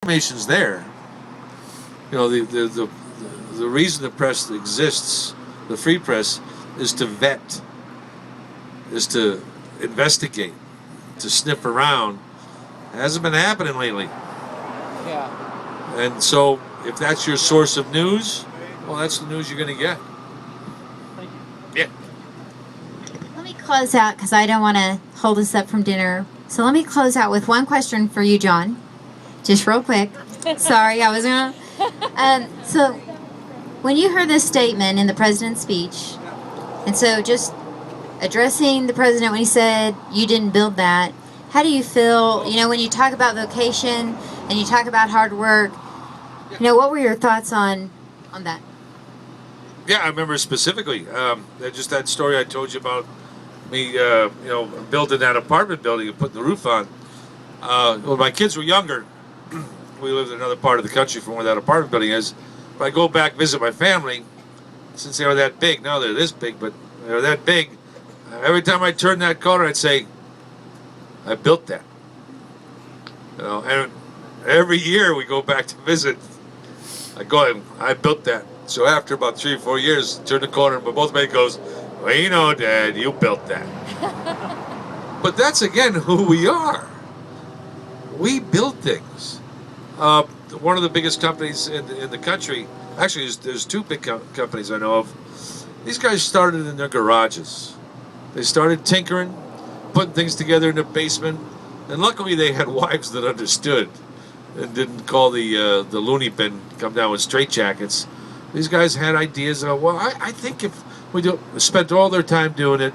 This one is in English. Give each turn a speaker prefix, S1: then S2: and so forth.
S1: information's there. You know, the reason the press exists, the free press, is to vet, is to investigate, to sniff around. It hasn't been happening lately.
S2: Yeah.
S1: And so, if that's your source of news, well, that's the news you're going to get.
S2: Thank you.
S1: Yeah.
S3: Let me close out because I don't want to hold us up from dinner. So let me close out with one question for you, John. Just real quick. Sorry, I was going to. So when you heard this statement in the president's speech, and so just addressing the president when he said you didn't build that, how do you feel, you know, when you talk about vocation and you talk about hard work, you know, what were your thoughts on that?
S1: Yeah, I remember specifically. Just that story I told you about me, building that apartment building and putting the roof on. When my kids were younger, we lived in another part of the country from where that apartment building is. But I go back visit my family, since they were that big. Now they're this big, but they were that big. Every time I turned that corner, I'd say, "I built that." You know, and every year we go back to visit. I built that. So after about 3 or 4 years, turn the corner, and both men goes, "Well, you know, Dad, you built that." But that's again who we are. We build things. One of the biggest companies in the country, actually, there's two big companies I know of. These guys started in their garages. They started tinkering, putting things together in their basement, and luckily they had wives that understood and didn't call the loony bin come down with straitjackets. These guys had ideas of, well, I think if we spent all their time doing it,